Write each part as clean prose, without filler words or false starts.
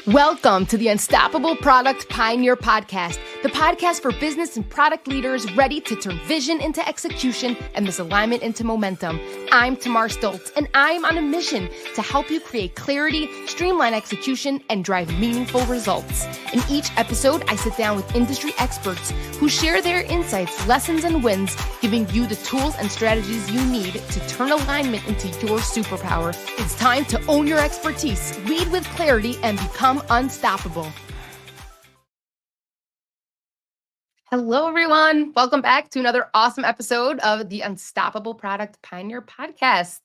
Welcome to the Unstoppable Product Pioneer Podcast, the podcast for business and product leaders ready to turn vision into execution and misalignment into momentum. I'm Tamar Stoltz, and I'm on a mission to help you create clarity, streamline execution, and drive meaningful results. In each episode, I sit down with industry experts who share their insights, lessons, and wins, giving you the tools and strategies you need to turn alignment into your superpower. It's time to own your expertise, lead with clarity, and become unstoppable. Hello, everyone. Welcome back to another awesome episode of the Unstoppable Product Pioneer Podcast.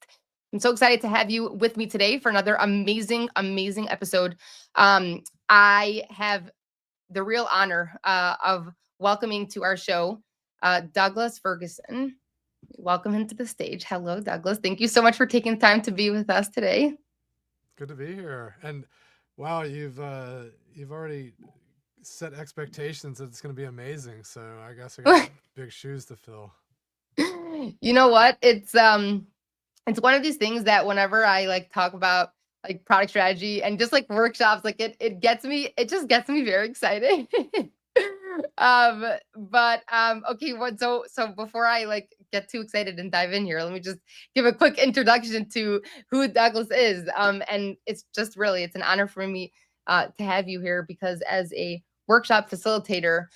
I'm so excited to have you with me today for another amazing episode. I have the real honor of welcoming to our show Douglas Ferguson. Welcome him to the stage. Hello, Douglas. Thank you so much for taking time to be with us today. Good to be here. And wow, you've already set expectations that it's going to be amazing. So I guess I got big shoes to fill. You know what? It's one of these things that whenever I talk about product strategy and just workshops, it just gets me very excited. Okay, so before I get too excited and dive in here, let me just give a quick introduction to who Douglas is. And it's an honor for me to have you here, because as a workshop facilitator,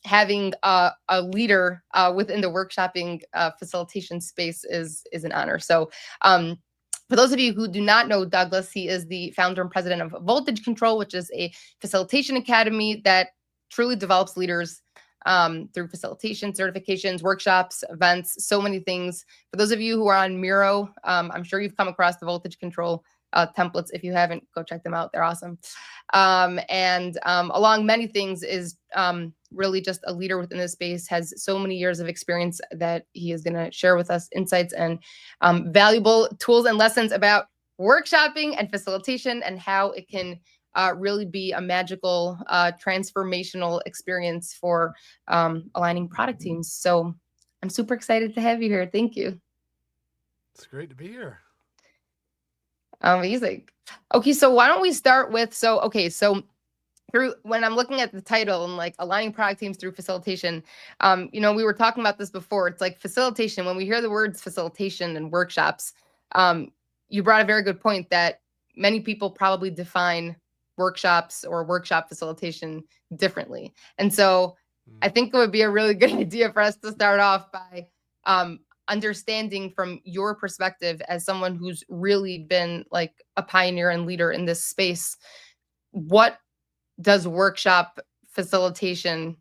having a leader within the workshopping facilitation space is an honor. So for those of you who do not know Douglas, he is the founder and president of Voltage Control, which is a facilitation academy that truly develops leaders through facilitation, certifications, workshops, events, so many things. For those of you who are on Miro, I'm sure you've come across the Voltage Control templates. If you haven't, go check them out. They're awesome. And along many things is really just a leader within this space, has so many years of experience that he is going to share with us insights and valuable tools and lessons about workshopping and facilitation and how it can really be a magical, transformational experience for aligning product teams. So I'm super excited to have you here. Thank you. It's great to be here. Amazing. Okay, so why don't we start with, so through, when I'm looking at the title and aligning product teams through facilitation, we were talking about this before. It's like facilitation. When we hear the words facilitation and workshops, you brought a very good point that many people probably define workshops or workshop facilitation differently. And so I think it would be a really good idea for us to start off by understanding from your perspective as someone who's really been a pioneer and leader in this space, what does workshop facilitation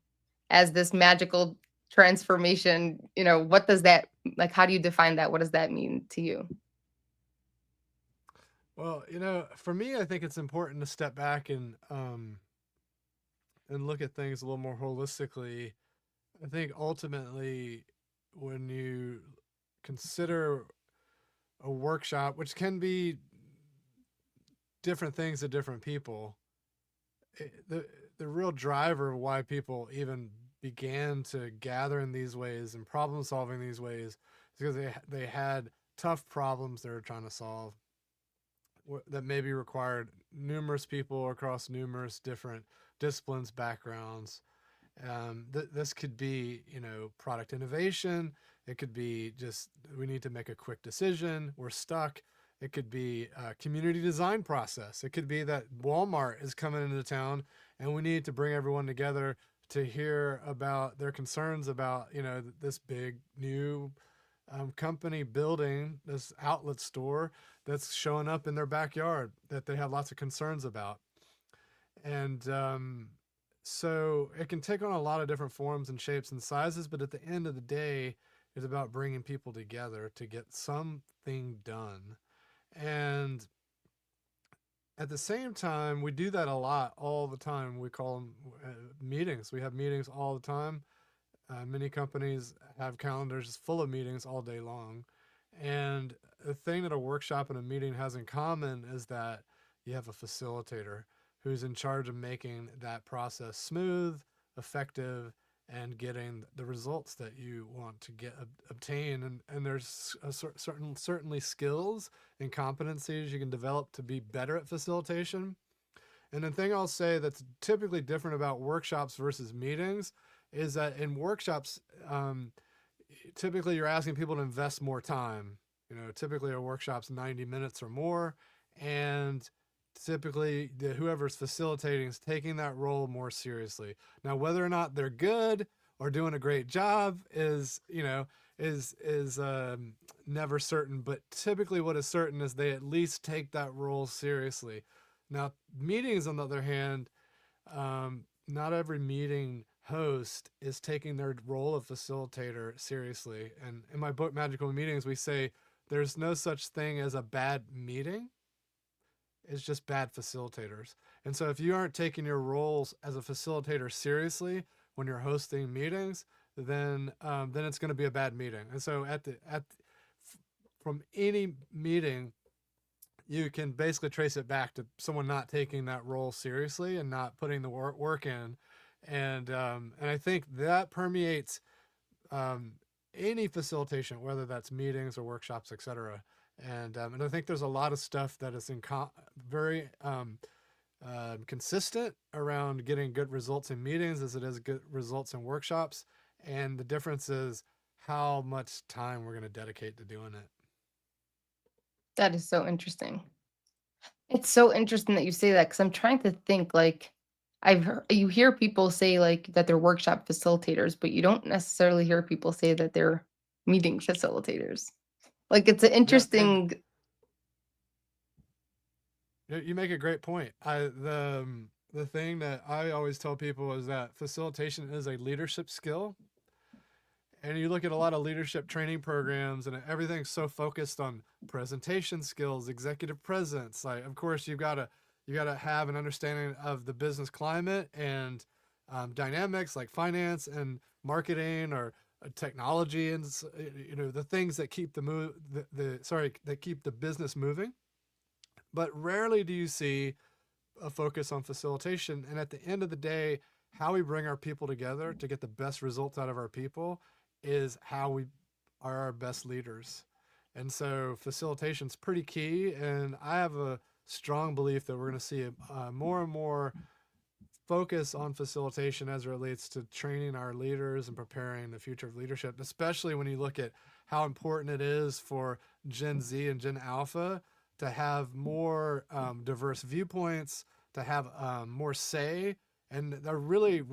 as this magical transformation, what does that, how do you define that? What does that mean to you? Well, for me, I think it's important to step back and look at things a little more holistically. I think ultimately, when you consider a workshop, which can be different things to different people, the real driver of why people even began to gather in these ways and problem solving these ways is because they had tough problems they were trying to solve that maybe required numerous people across numerous different disciplines, backgrounds. This could be, product innovation. It could be just, we need to make a quick decision. We're stuck. It could be a community design process. It could be that Walmart is coming into town and we need to bring everyone together to hear about their concerns about, this big new company building this outlet store that's showing up in their backyard that they have lots of concerns about. And so it can take on a lot of different forms and shapes and sizes, but at the end of the day, it's about bringing people together to get something done. And at the same time, we do that a lot all the time. We call them meetings. We have meetings all the time. Many companies have calendars full of meetings all day long. And the thing that a workshop and a meeting has in common is that you have a facilitator who's in charge of making that process smooth, effective, and getting the results that you want to obtain. And there's certainly skills and competencies you can develop to be better at facilitation. And the thing I'll say that's typically different about workshops versus meetings is that in workshops, um, typically you're asking people to invest more time. Typically a workshop's 90 minutes or more, and typically whoever's facilitating is taking that role more seriously. Now, whether or not they're good or doing a great job is never certain, but typically what is certain is they at least take that role seriously. Now, meetings, on the other hand, not every meeting host is taking their role of facilitator seriously. And in my book, Magical Meetings, we say there's no such thing as a bad meeting. It's just bad facilitators. And so if you aren't taking your roles as a facilitator seriously when you're hosting meetings, then it's going to be a bad meeting. And so from any meeting, you can basically trace it back to someone not taking that role seriously and not putting the work in. And I think that permeates um, any facilitation, whether that's meetings or workshops, etc. And I think there's a lot of stuff that is very consistent around getting good results in meetings as it is good results in workshops. And the difference is how much time we're going to dedicate to doing it. That is so interesting. It's so interesting that you say that because I'm trying to think like you hear people say like that they're workshop facilitators, but you don't necessarily hear people say that they're meeting facilitators. Like it's an Yeah, and interesting. you make a great point. The thing that I always tell people is that facilitation is a leadership skill. And you look at a lot of leadership training programs, and everything's so focused on presentation skills, executive presence. Like, of course, you gotta have an understanding of the business climate and dynamics like finance and marketing or technology, and the things that keep that keep the business moving. But rarely do you see a focus on facilitation. And at the end of the day, how we bring our people together to get the best results out of our people is how we are our best leaders. And so facilitation is pretty key. And I have a strong belief that we're going to see more and more focus on facilitation as it relates to training our leaders and preparing the future of leadership, especially when you look at how important it is for Gen Z and Gen Alpha to have more diverse viewpoints, to have more say. And they're really,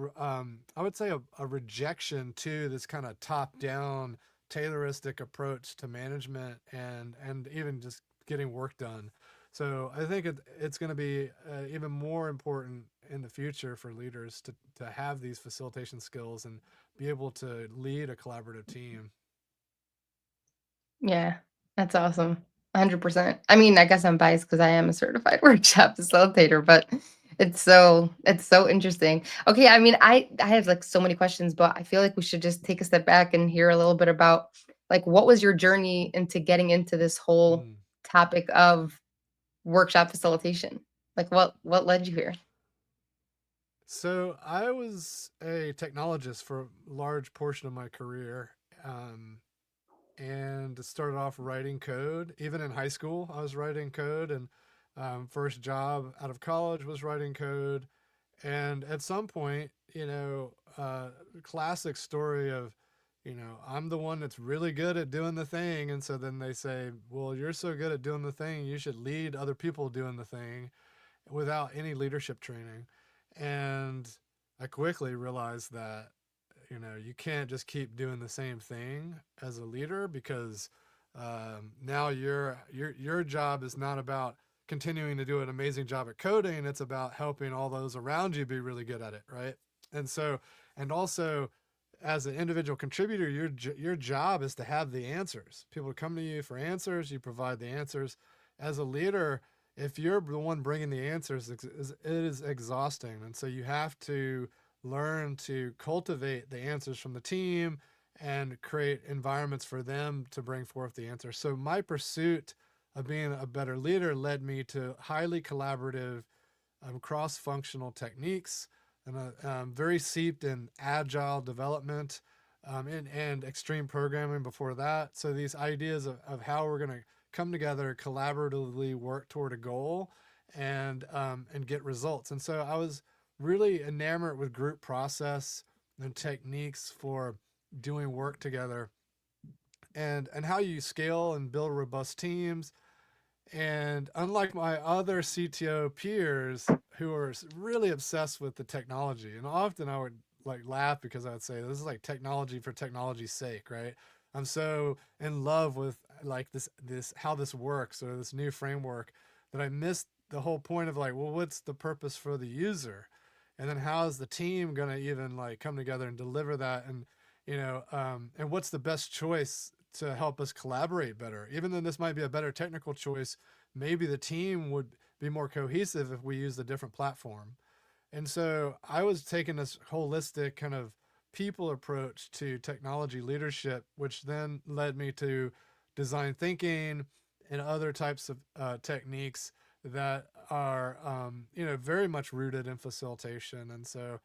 I would say, a rejection to this kind of top down, Tayloristic approach to management and even just getting work done. So I think it's going to be even more important in the future for leaders to have these facilitation skills and be able to lead a collaborative team. Yeah, that's awesome. 100%. I mean, I guess I'm biased because I am a certified workshop facilitator, but it's so interesting. Okay, I mean, I have like so many questions, but I feel like we should just take a step back and hear a little bit about like what was your journey into getting into this whole Mm. topic of workshop facilitation? Like what led you here? So I was a technologist for a large portion of my career. Um, and started off writing code. Even in high school, I was writing code, and first job out of college was writing code. And at some point, classic story of, I'm the one that's really good at doing the thing. And so then they say, well, you're so good at doing the thing, you should lead other people doing the thing without any leadership training. And I quickly realized that you can't just keep doing the same thing as a leader because now your job is not about continuing to do an amazing job at coding. It's about helping all those around you be really good at it, right? And so, and also, as an individual contributor, your job is to have the answers. People come to you for answers. You provide the answers. As a leader, if you're the one bringing the answers, it is exhausting, and so you have to learn to cultivate the answers from the team and create environments for them to bring forth the answers. So my pursuit of being a better leader led me to highly collaborative, cross-functional techniques, and very seeped in agile development and extreme programming before that. So these ideas of how we're going to come together, collaboratively work toward a goal, and get results. And so I was really enamored with group process and techniques for doing work together, and how you scale and build robust teams. And unlike my other CTO peers who are really obsessed with the technology, and often I would like laugh because I would say this is like technology for technology's sake, right? I'm so in love with like this how this works, or this new framework, that I missed the whole point of like, well, what's the purpose for the user? And then how is the team going to even like come together and deliver that? And and what's the best choice to help us collaborate better? Even though this might be a better technical choice, maybe the team would be more cohesive if we used a different platform. And so I was taking this holistic kind of people approach to technology leadership, which then led me to design thinking and other types of techniques that are, very much rooted in facilitation. And so,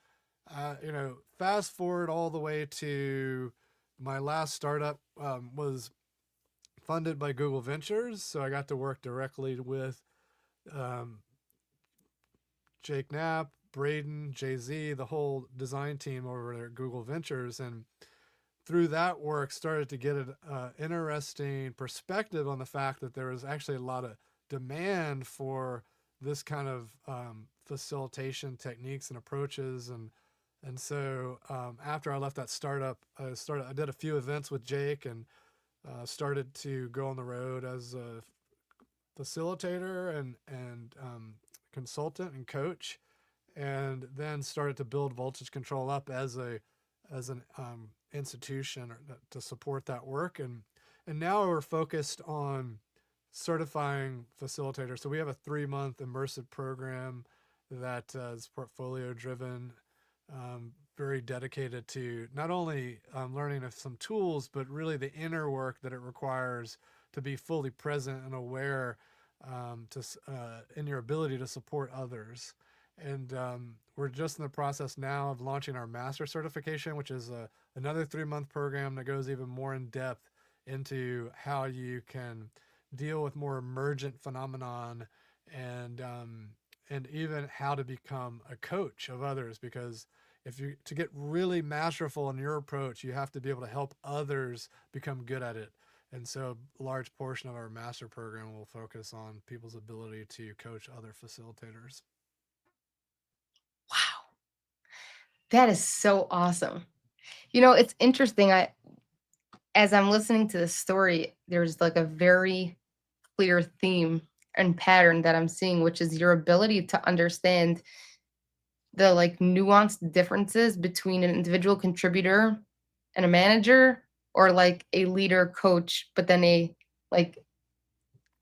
fast forward all the way to my last startup, was funded by Google Ventures. So I got to work directly with um, Jake Knapp, Braden, Jay Z, the whole design team over there at Google Ventures. And through that work, started to get an interesting perspective on the fact that there was actually a lot of demand for this kind of facilitation techniques and approaches. And so after I left that startup, I did a few events with Jake, and started to go on the road as a facilitator and consultant and coach, and then started to build voltage control up as an institution to support that work. And now we're focused on certifying facilitators. So we have a 3-month immersive program that is portfolio driven, very dedicated to not only learning of some tools, but really the inner work that it requires to be fully present and aware, in your ability to support others. And we're just in the process now of launching our master certification, which is another 3-month program that goes even more in depth into how you can deal with more emergent phenomenon, and even how to become a coach of others. Because if you to get really masterful in your approach, you have to be able to help others become good at it. And so a large portion of our master program will focus on people's ability to coach other facilitators. Wow, that is so awesome. It's interesting. As I'm listening to this story, there's like a very clear theme and pattern that I'm seeing, which is your ability to understand the like nuanced differences between an individual contributor and a manager, or like a leader coach, but then a like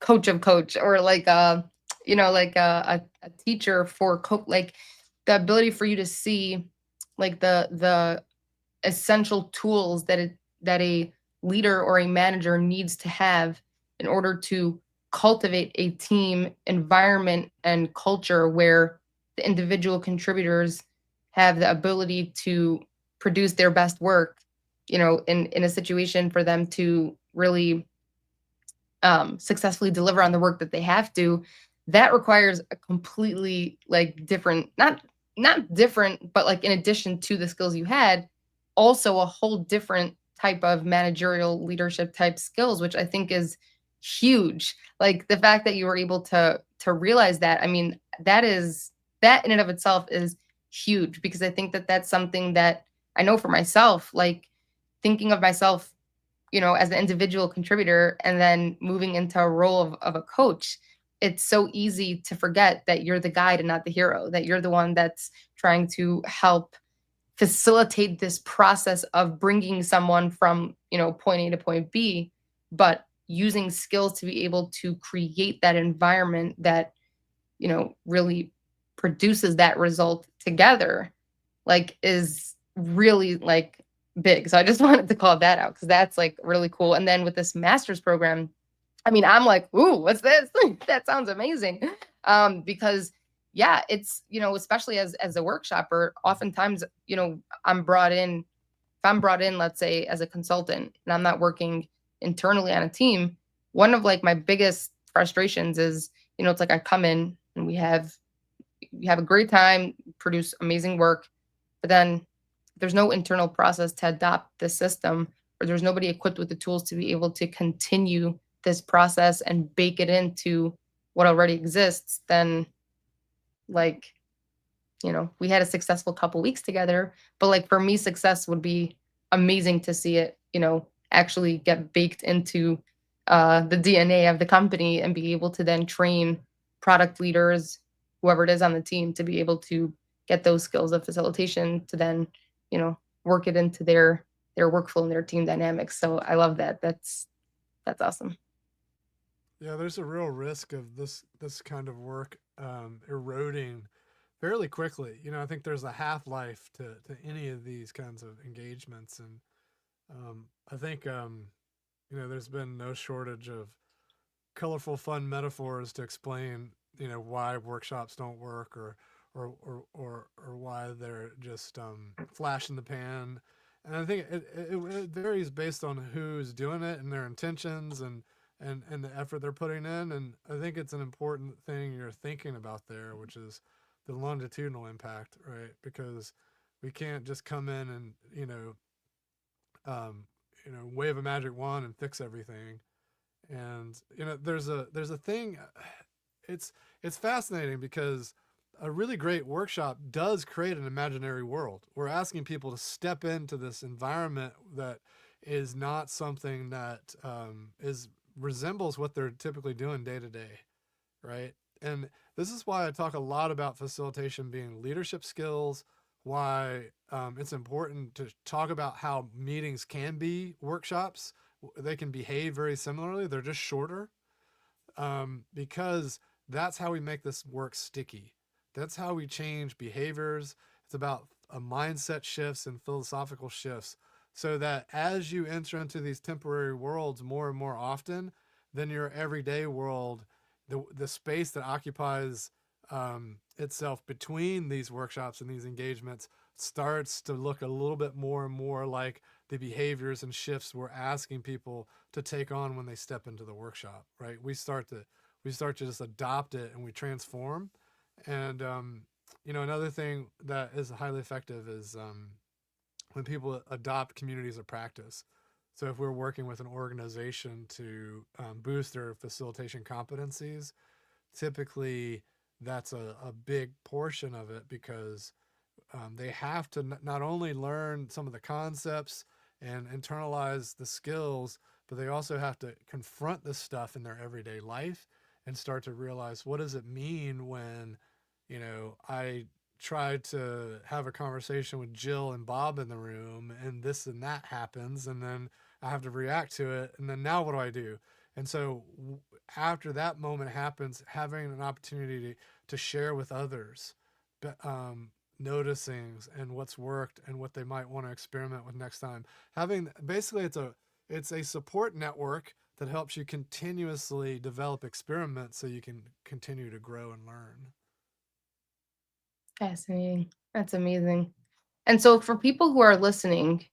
coach of coach, or like like a teacher for like the ability for you to see like the essential tools that a leader or a manager needs to have in order to cultivate a team environment and culture where the individual contributors have the ability to produce their best work, in a situation for them to really successfully deliver on the work that they have to. That requires a completely like different, not different, but like in addition to the skills you had, also a whole different type of managerial leadership type skills, which I think is huge. Like the fact that you were able to realize that, I mean, that in and of itself is huge, because I think that that's something that I know for myself, like thinking of myself, as an individual contributor and then moving into a role of a coach, it's so easy to forget that you're the guide and not the hero, that you're the one that's trying to help facilitate this process of bringing someone from, point A to point B, but using skills to be able to create that environment that, really produces that result together, like is really like big. So I just wanted to call that out because that's like really cool. And then with this master's program, I mean, I'm like, ooh, what's this? That sounds amazing. Because yeah, it's, especially as a workshopper, oftentimes, I'm brought in, if I'm brought in, let's say as a consultant and I'm not working internally on a team, one of like my biggest frustrations is, it's like I come in and we have a great time, produce amazing work, but then there's no internal process to adopt the system, or there's nobody equipped with the tools to be able to continue this process and bake it into what already exists, then like, we had a successful couple weeks together, but like for me, success would be amazing to see it, actually get baked into the DNA of the company and be able to then train product leaders, whoever it is on the team, to be able to get those skills of facilitation to then, work it into their workflow and their team dynamics. So I love that. That's awesome. Yeah, there's a real risk of this kind of work eroding fairly quickly. I think there's a half life to any of these kinds of engagements, and I think there's been no shortage of colorful, fun metaphors to explain why workshops don't work, or why they're just flash in the pan. And I think it varies based on who's doing it and their intentions, and the effort they're putting in. And I think it's an important thing you're thinking about there, which is the longitudinal impact, right? Because we can't just come in and um, wave a magic wand and fix everything. And there's a thing. It's it's fascinating because a really great workshop does create an imaginary world. We're asking people to step into this environment that is not something that is resembles what they're typically doing day to day, right? And this is why I talk a lot about facilitation being leadership skills, why it's important to talk about how meetings can be workshops. They can behave very similarly, they're just shorter, because that's how we make this work sticky. That's how we change behaviors. It's about a mindset shifts and philosophical shifts, so that as you enter into these temporary worlds more and more often, then your everyday world, the space that occupies itself between these workshops and these engagements, starts to look a little bit more and more like the behaviors and shifts we're asking people to take on when they step into the workshop, right? We start to just adopt it, and we transform. And another thing that is highly effective is when people adopt communities of practice. So if we're working with an organization to boost their facilitation competencies, typically that's a big portion of it, because they have to not only learn some of the concepts and internalize the skills, but they also have to confront this stuff in their everyday life and start to realize, what does it mean when, I tried to have a conversation with Jill and Bob in the room, and this and that happens, and then I have to react to it, and then now what do I do? And so after that moment happens, having an opportunity to share with others, noticings and what's worked and what they might want to experiment with next time. Having basically, it's a support network that helps you continuously develop experiments so you can continue to grow and learn. Fascinating. That's amazing. And so for people who are listening,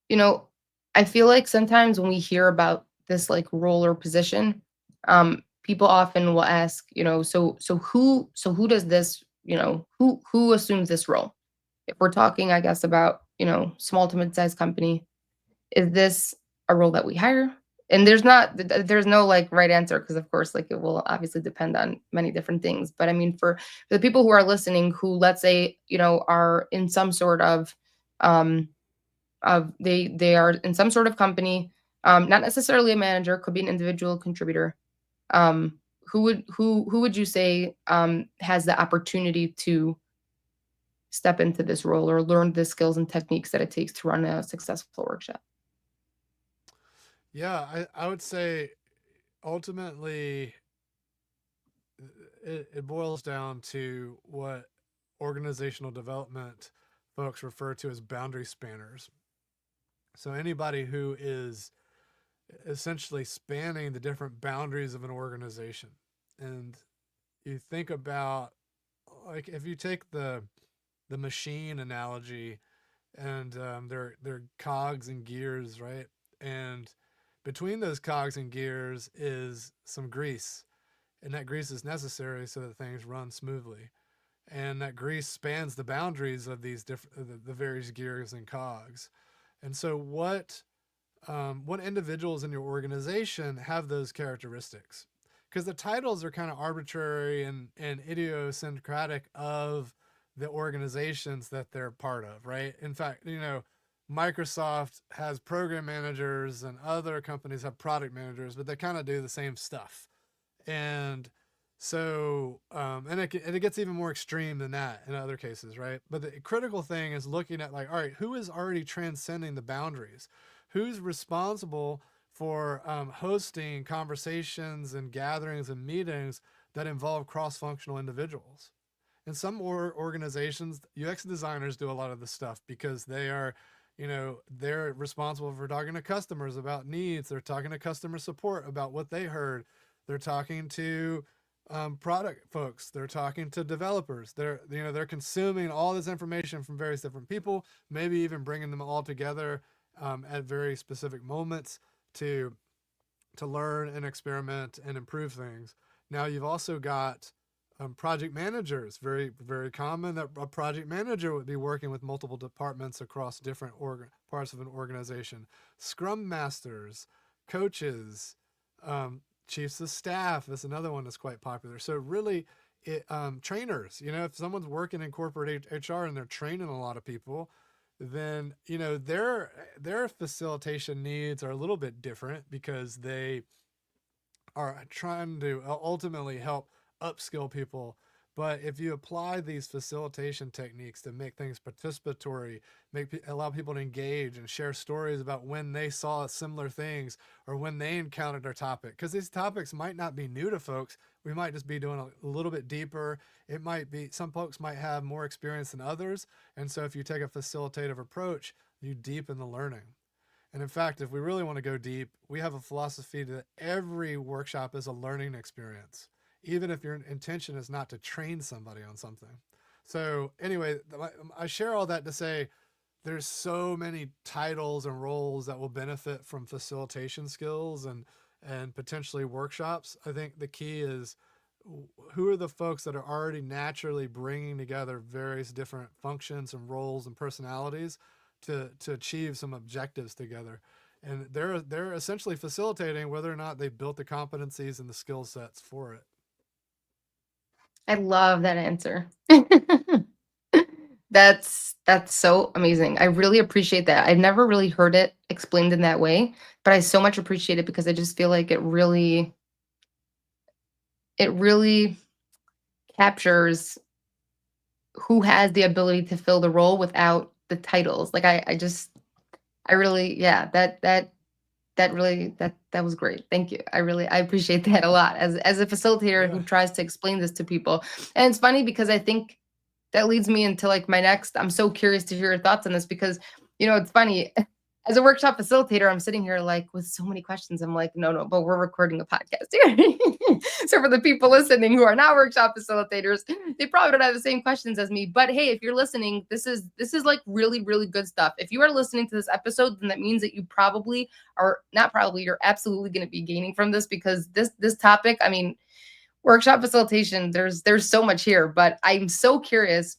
you know, I feel like sometimes when we hear about this like role or position, people often will ask, so who does this, who assumes this role? If we're talking, I guess, about, small to mid-sized company, is this a role that we hire? And there's no like right answer, because of course, like, it will obviously depend on many different things. But I mean, for the people who are listening, who, let's say, are in some sort um of they are in some sort of company, not necessarily a manager, could be an individual contributor. Who would you say has the opportunity to step into this role or learn the skills and techniques that it takes to run a successful workshop? Yeah, I would say ultimately it boils down to what organizational development folks refer to as boundary spanners. So anybody who is essentially spanning the different boundaries of an organization. And you think about, like, if you take the machine analogy, and they're cogs and gears, right? And between those cogs and gears is some grease. and that grease is necessary so that things run smoothly. And that grease spans the boundaries of these different the various gears and cogs. And so, what individuals in your organization have those characteristics? Because the titles are kind of arbitrary and idiosyncratic of the organizations that they're part of, right? In fact, Microsoft has program managers and other companies have product managers, but they kind of do the same stuff. And so, and it gets even more extreme than that in other cases, right? But the critical thing is looking at, like, all right, who is already transcending the boundaries? Who's responsible for hosting conversations and gatherings and meetings that involve cross-functional individuals? In some organizations, UX designers do a lot of this stuff because they're responsible for talking to customers about needs. They're talking to customer support about what they heard. They're talking to product folks. They're talking to developers. They're consuming all this information from various different people, maybe even bringing them all together at very specific moments to learn and experiment and improve things. Now you've also got project managers. Very, very common that a project manager would be working with multiple departments across different parts of an organization. Scrum masters, coaches, chiefs of staff is another one that's quite popular. So really, trainers. If someone's working in corporate HR and they're training a lot of people, then their facilitation needs are a little bit different because they are trying to ultimately help upskill people. But if you apply these facilitation techniques to make things participatory, allow people to engage and share stories about when they saw similar things or when they encountered our topic, because these topics might not be new to folks. We might just be doing a little bit deeper. It might be some folks might have more experience than others. And so if you take a facilitative approach, you deepen the learning. And in fact, if we really want to go deep, we have a philosophy that every workshop is a learning experience, even if your intention is not to train somebody on something. So, anyway, I share all that to say there's so many titles and roles that will benefit from facilitation skills and potentially workshops. I think the key is who are the folks that are already naturally bringing together various different functions and roles and personalities to achieve some objectives together, and they're essentially facilitating whether or not they built the competencies and the skill sets for it. I love that answer. That's so amazing. I really appreciate that. I've never really heard it explained in that way, but I so much appreciate it because I just feel like it really captures who has the ability to fill the role without the titles. Like I really, yeah, that really that was great. Thank you. I appreciate that a lot as a facilitator Yeah. who tries to explain this to people. And it's funny because I think that leads me into like my next. I'm so curious to hear your thoughts on this because it's funny. As a workshop facilitator, I'm sitting here like with so many questions. I'm like, no, but we're recording a podcast here. So for the people listening who are not workshop facilitators, they probably don't have the same questions as me. But hey, if you're listening, this is like really, really good stuff. If you are listening to this episode, then that means that you probably are not probably, you're absolutely going to be gaining from this because this topic, I mean, workshop facilitation, there's so much here, but I'm so curious,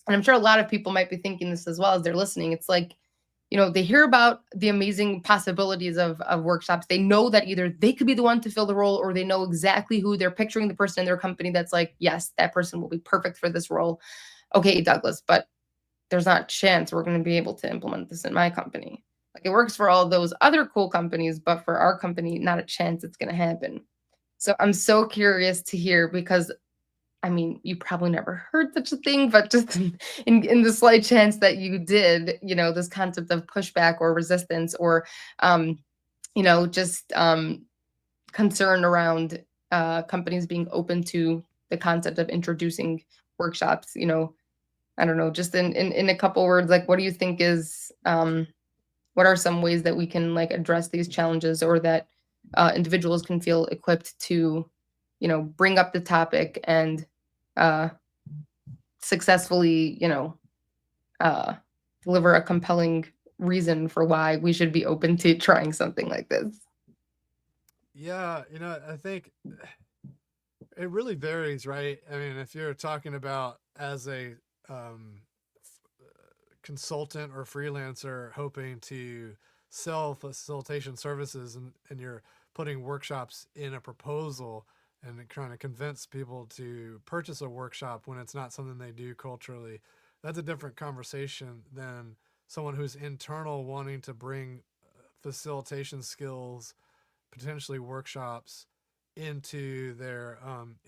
and I'm sure a lot of people might be thinking this as well as they're listening. It's like, they hear about the amazing possibilities of workshops. They know that either they could be the one to fill the role or they know exactly who they're picturing the person in their company that's like, yes, that person will be perfect for this role. Okay, Douglas, but there's not a chance we're going to be able to implement this in my company. Like it works for all those other cool companies, but for our company, not a chance it's going to happen. So I'm so curious to hear because I mean, you probably never heard such a thing, but just in the slight chance that you did, this concept of pushback or resistance or, um, just concern around companies being open to the concept of introducing workshops, I don't know, just in a couple words, like what do you think is what are some ways that we can like address these challenges or that individuals can feel equipped to, bring up the topic and uh, successfully, uh, deliver a compelling reason for why we should be open to trying something like this. Yeah, I think It really varies, right? I mean, if you're talking about as a um, consultant or freelancer hoping to sell facilitation services, and you're putting workshops in a proposal and trying to convince people to purchase a workshop when it's not something they do culturally, that's a different conversation than someone who's internal wanting to bring facilitation skills, potentially workshops into their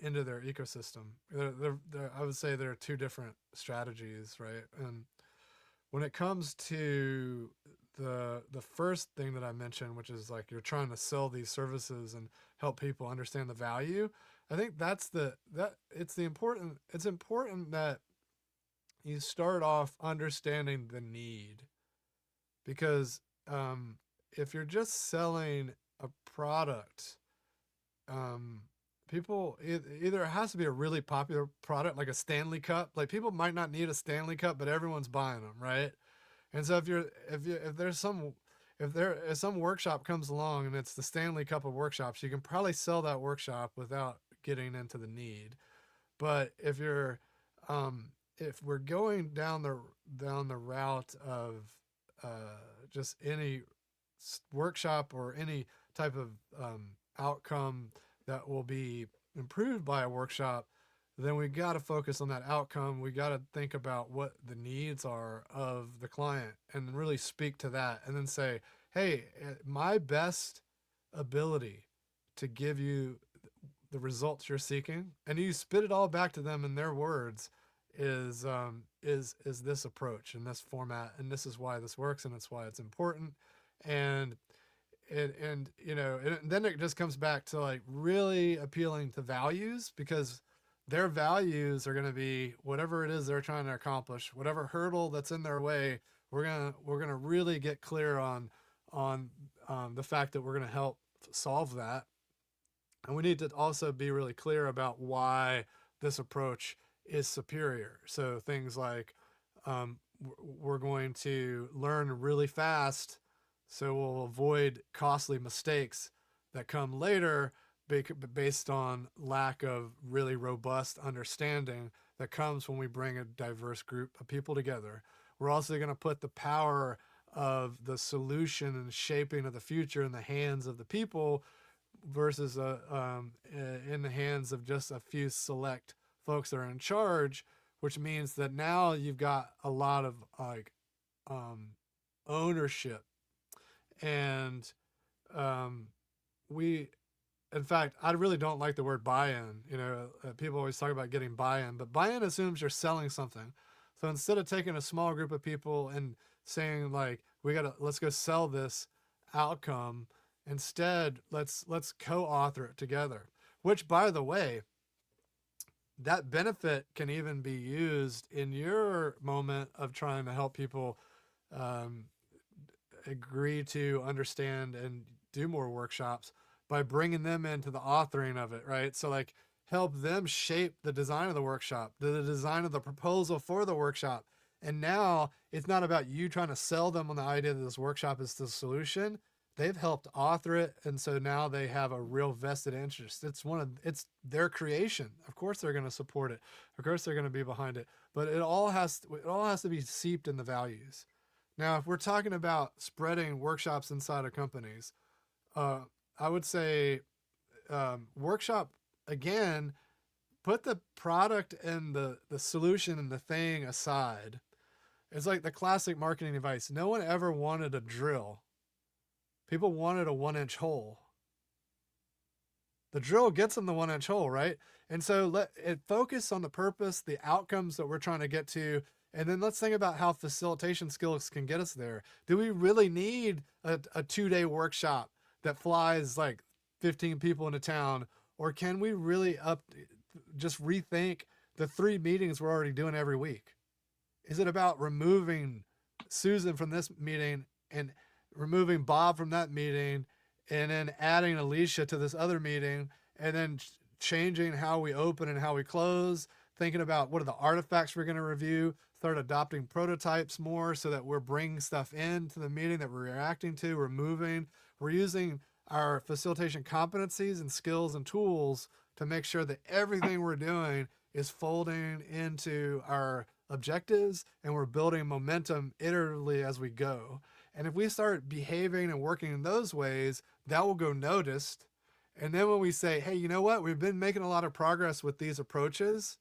ecosystem. I would say there are two different strategies, right? And when it comes to the first thing that I mentioned, which is like you're trying to sell these services and help people understand the value, I think it's important that you start off understanding the need, because if you're just selling a product, um, people either it has to be a really popular product like a Stanley Cup. Like people might not need a Stanley Cup, but everyone's buying them, right? And so if some workshop comes along and it's the Stanley Cup of workshops, you can probably sell that workshop without getting into the need. But if we're going down the route of just any workshop or any type of outcome that will be improved by a workshop, then we got to focus on that outcome. We got to think about what the needs are of the client and really speak to that, and then say, hey, my best ability to give you the results you're seeking, and you spit it all back to them in their words, is this approach and this format, and this is why this works, and it's why it's important. And then it just comes back to like really appealing to values, because their values are going to be whatever it is they're trying to accomplish, whatever hurdle that's in their way. We're gonna really get clear on the fact that we're going to help solve that. And we need to also be really clear about why this approach is superior. So things like we're going to learn really fast, so we'll avoid costly mistakes that come later based on lack of really robust understanding that comes when we bring a diverse group of people together. We're also going to put the power of the solution and shaping of the future in the hands of the people versus in the hands of just a few select folks that are in charge, which means that now you've got a lot of like um, ownership. And um, we in fact, I really don't like the word buy-in. People always talk about getting buy-in, but buy-in assumes you're selling something. So instead of taking a small group of people and saying like, let's go sell this outcome, instead let's co-author it together. Which, by the way, that benefit can even be used in your moment of trying to help people um, agree to understand and do more workshops, by bringing them into the authoring of it, right? So like help them shape the design of the workshop, the design of the proposal for the workshop. And now it's not about you trying to sell them on the idea that this workshop is the solution. They've helped author it, and so now they have a real vested interest. It's their creation. Of course they're going to support it. Of course they're going to be behind it. But it all has to be seeped in the values. Now, if we're talking about spreading workshops inside of companies, uh, I would say workshop again. Put the product and the solution and the thing aside. It's like the classic marketing advice. No one ever wanted a drill. People wanted a 1-inch hole. The drill gets them the 1-inch hole, right? And so let it focus on the purpose, the outcomes that we're trying to get to, and then let's think about how facilitation skills can get us there. Do we really need a 2-day workshop that flies like 15 people into town, or can we really just rethink the 3 meetings we're already doing every week? Is it about removing Susan from this meeting and removing Bob from that meeting, and then adding Alicia to this other meeting, and then changing how we open and how we close, thinking about what are the artifacts we're going to review, start adopting prototypes more so that we're bringing stuff into the meeting that we're reacting to, we're using our facilitation competencies and skills and tools to make sure that everything we're doing is folding into our objectives and we're building momentum iteratively as we go. And if we start behaving and working in those ways, that will go noticed. And then when we say, hey, you know what? We've been making a lot of progress with these approaches,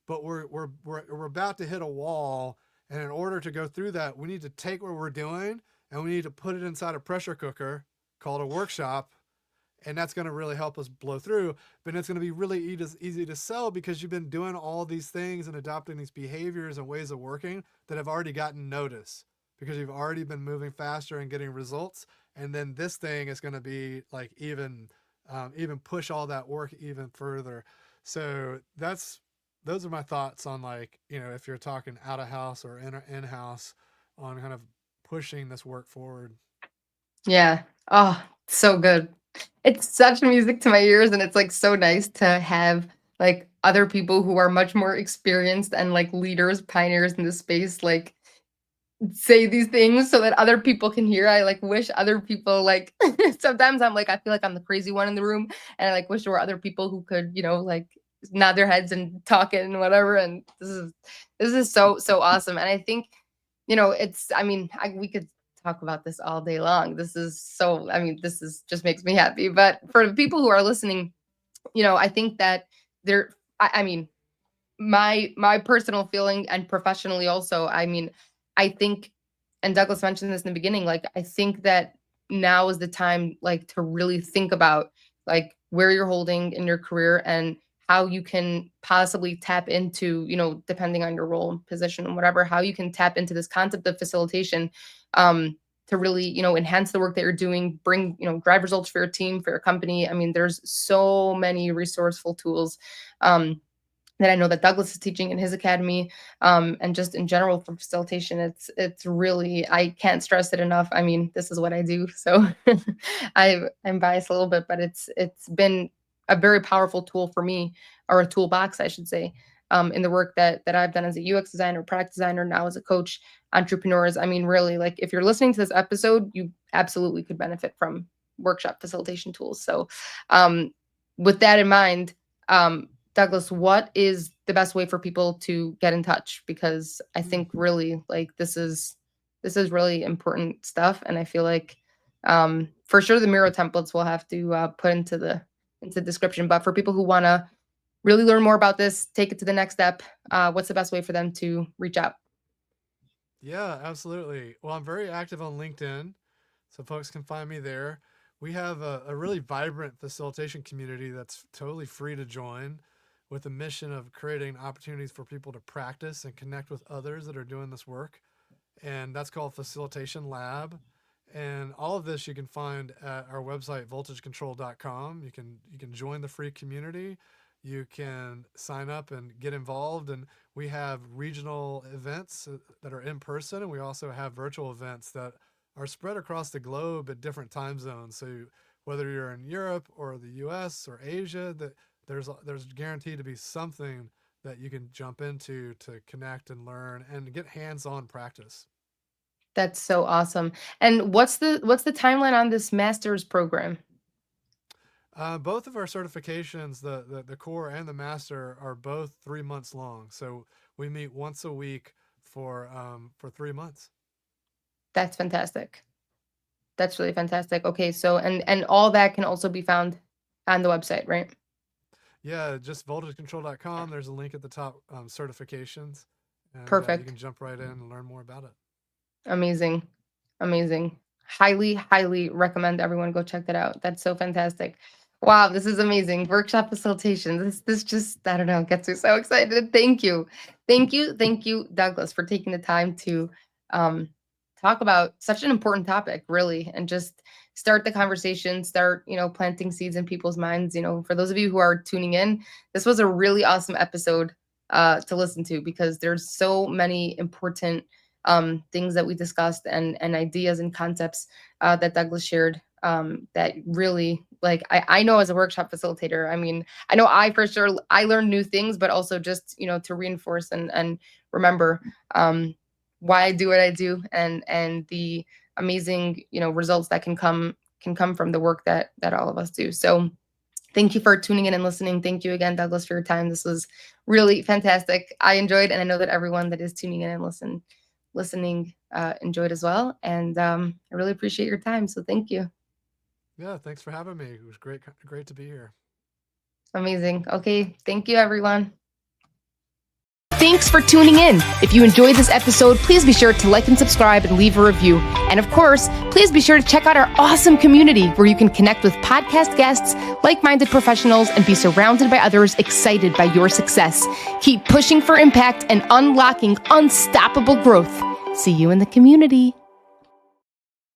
but we're about to hit a wall. And in order to go through that, we need to take what we're doing and we need to put it inside a pressure cooker called a workshop, and that's going to really help us blow through. But it's going to be really easy to sell because you've been doing all these things and adopting these behaviors and ways of working that have already gotten notice because you've already been moving faster and getting results. And then this thing is going to be like even push all that work even further. So those are my thoughts on, like, if you're talking out of house or in house, on kind of pushing this work forward. Yeah. Oh, so good. It's such music to my ears, and it's like so nice to have like other people who are much more experienced and like leaders, pioneers in this space, like say these things so that other people can hear. I like wish other people like sometimes I'm like I feel like I'm the crazy one in the room, and I like wish there were other people who could, like nod their heads and talk it and whatever. And this is so awesome. And I think, it's I mean, we could talk about this all day long. This is so I mean, this is just makes me happy. But for the people who are listening, I think that there I mean, my personal feeling and professionally also, I mean, I think, and Douglas mentioned this in the beginning, like I think that now is the time like to really think about like where you're holding in your career and how you can possibly tap into, depending on your role and position and whatever, how you can tap into this concept of facilitation, to really, enhance the work that you're doing, bring, drive results for your team, for your company. I mean, there's so many resourceful tools, that I know that Douglas is teaching in his academy, and just in general for facilitation. It's really, I can't stress it enough. I mean, this is what I do, so I'm biased a little bit, but it's been a very powerful tool for me, or a toolbox, I should say, in the work that I've done as a UX designer, product designer, now as a coach, entrepreneurs. I mean, really, like if you're listening to this episode, you absolutely could benefit from workshop facilitation tools. So, with that in mind, Douglas, what is the best way for people to get in touch? Because I think really like this is really important stuff, and I feel like, for sure the Miro templates we'll have to put into the description. But for people who want to really learn more about this, take it to the next step, what's the best way for them to reach out? Yeah, absolutely. Well, I'm very active on LinkedIn, so folks can find me there. We have a really vibrant facilitation community that's totally free to join, with the mission of creating opportunities for people to practice and connect with others that are doing this work. And that's called Facilitation Lab. And all of this you can find at our website, voltagecontrol.com. You can join the free community. You can sign up and get involved. And we have regional events that are in person, and we also have virtual events that are spread across the globe at different time zones. So whether you're in Europe or the U.S. or Asia, that there's guaranteed to be something that you can jump into to connect and learn and get hands-on practice. That's so awesome. And what's the timeline on this master's program? Both of our certifications, the core and the master, are both 3 months long. So we meet once a week for 3 months. That's fantastic. That's really fantastic. Okay, so and all that can also be found on the website, right? Yeah, just voltagecontrol.com. There's a link at the top, certifications, and you Perfect. can jump right in and learn more about it. Amazing. Amazing. Highly, highly recommend everyone go check that out. That's so fantastic. Wow, this is amazing. Workshop facilitation. This just, I don't know, gets me so excited. Thank you. Thank you. Thank you, Douglas, for taking the time to um talk about such an important topic, really, and just start the conversation, start, planting seeds in people's minds. For those of you who are tuning in, this was a really awesome episode to listen to, because there's so many important things that we discussed, and ideas and concepts that Douglas shared, that really, like, I know as a workshop facilitator, I mean, I know I for sure I learned new things, but also just, to reinforce and remember, why I do what I do, and the amazing, results that can come from the work that all of us do. So Thank you for tuning in and listening. Thank you again, Douglas, for your time. This was really fantastic. I enjoyed, and I know that everyone that is tuning in and listening enjoyed as well. And I really appreciate your time. So thank you. Yeah, thanks for having me. It was great to be here. Amazing. Okay, thank you, everyone. Thanks for tuning in. If you enjoyed this episode, please be sure to like and subscribe and leave a review. And of course, please be sure to check out our awesome community where you can connect with podcast guests, like-minded professionals, and be surrounded by others excited by your success. Keep pushing for impact and unlocking unstoppable growth. See you in the community.